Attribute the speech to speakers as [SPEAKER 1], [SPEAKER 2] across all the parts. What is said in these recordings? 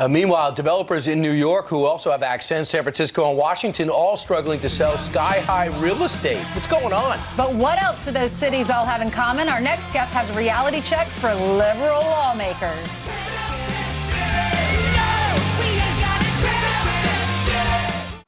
[SPEAKER 1] Meanwhile, developers in New York who also have accents, San Francisco and Washington, all struggling to sell sky-high real estate. What's going on?
[SPEAKER 2] But what else do those cities all have in common? Our next guest has a reality check for liberal lawmakers.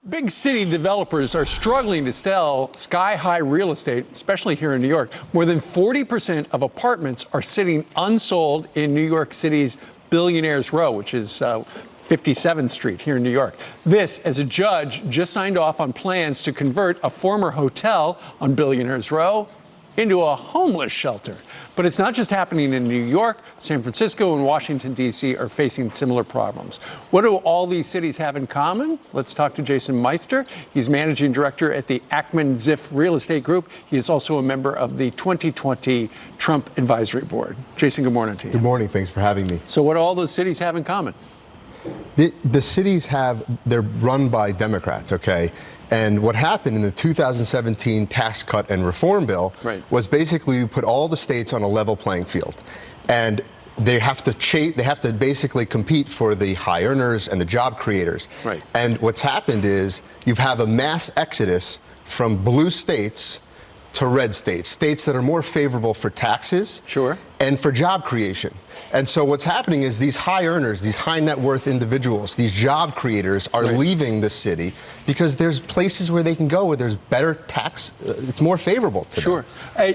[SPEAKER 3] Big city developers are struggling to sell sky-high real estate, especially here in New York. More than 40% of apartments are sitting unsold in New York City's Billionaires Row, which is 57th Street here in New York. This, as a judge just signed off on plans to convert a former hotel on Billionaires Row into a homeless shelter. But it's not just happening in New York. San Francisco and Washington, D.C. are facing similar problems. What do all these cities have in common? Let's talk to Jason Meister. He's managing director at the Ackman Ziff Real Estate Group. He is also a member of the 2020 Trump Advisory Board. Jason, good morning to you.
[SPEAKER 4] Good morning. Thanks for having me.
[SPEAKER 3] So what do all those cities have in common?
[SPEAKER 4] The cities they're run by Democrats, okay? And what happened in the 2017 Tax Cut and Reform Bill was basically you put all the states on a level playing field. And they have to basically compete for the high earners and the job creators.
[SPEAKER 3] Right.
[SPEAKER 4] And what's happened is you have a mass exodus from blue states to red states, states that are more favorable for taxes and for job creation. And so what's happening is these high earners, these high net worth individuals, these job creators are leaving the city because there's places where they can go where there's better tax, it's more favorable to them.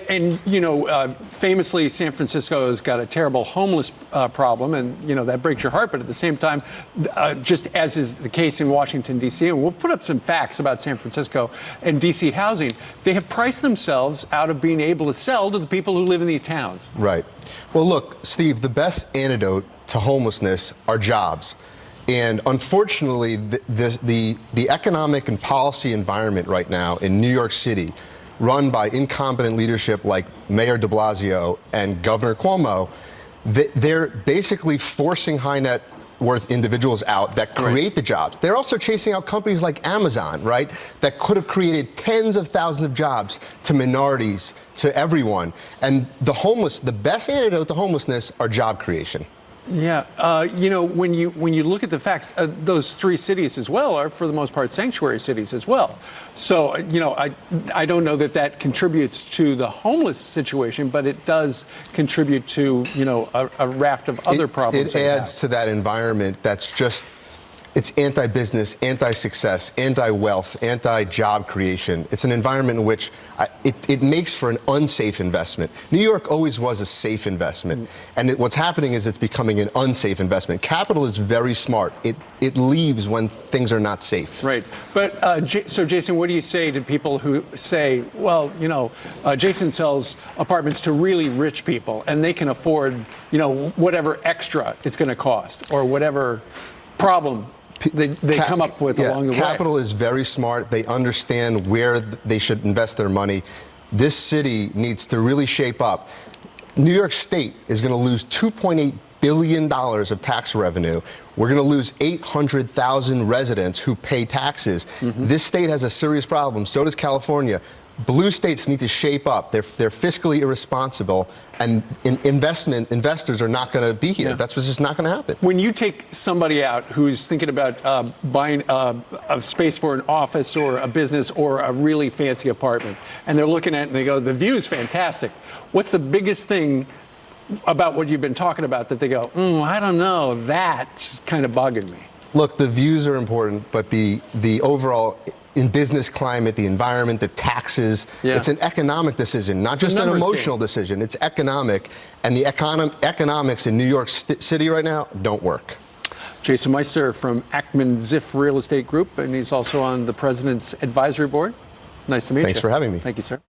[SPEAKER 3] And you know, famously, San Francisco has got a terrible homeless problem, and you know, that breaks your heart. But at the same time, just as is the case in Washington, D.C., and we'll put up some facts about San Francisco and D.C. housing, they have priced themselves out of being able to sell to the people who live in these towns.
[SPEAKER 4] Right. Well, look, Steve, the best antidote to homelessness are jobs. And unfortunately, the economic and policy environment right now in New York City, run by incompetent leadership like Mayor de Blasio and Governor Cuomo, they're basically forcing high net worth individuals out that create the jobs. They're also chasing out companies like Amazon, right, that could have created tens of thousands of jobs to minorities, to everyone. And the best antidote to homelessness are job creation.
[SPEAKER 3] Yeah, you know, when you look at the facts, those three cities as well are, for the most part, sanctuary cities as well. So, you know, I don't know that contributes to the homeless situation, but it does contribute to, you know, a raft of other problems.
[SPEAKER 4] It adds to that environment that's just, it's anti-business, anti-success, anti-wealth, anti-job creation. It's an environment in which it makes for an unsafe investment. New York always was a safe investment. And what's happening is it's becoming an unsafe investment. Capital is very smart. It leaves when things are not safe.
[SPEAKER 3] Right. But so, Jason, what do you say to people who say, well, you know, Jason sells apartments to really rich people and they can afford, you know, whatever extra it's going to cost or whatever problem they come up with along the way.
[SPEAKER 4] Capital is very smart. They understand where they should invest their money. This city needs to really shape up. New York State is going to lose $2.8 billion of tax revenue. We're going to lose 800,000 residents who pay taxes. This state has a serious problem. So does California. Blue states need to shape up. They're fiscally irresponsible, and investors are not going to be here. That's what's just not going to happen.
[SPEAKER 3] When you take somebody out who's thinking about buying a space for an office or a business or a really fancy apartment, and they're looking at it and they go, the view's fantastic. What's the biggest thing about what you've been talking about that they go, I don't know, that's kind of bugging me?
[SPEAKER 4] Look, the views are important, but the overall in business climate, the environment, the taxes, it's an economic decision, not just an emotional decision. It's economic, and the economics in New York City right now don't work.
[SPEAKER 3] Jason Meister from Ackman Ziff Real Estate Group, and he's also on the President's Advisory Board. Nice to meet you.
[SPEAKER 4] Thanks for having me.
[SPEAKER 3] Thank you, sir.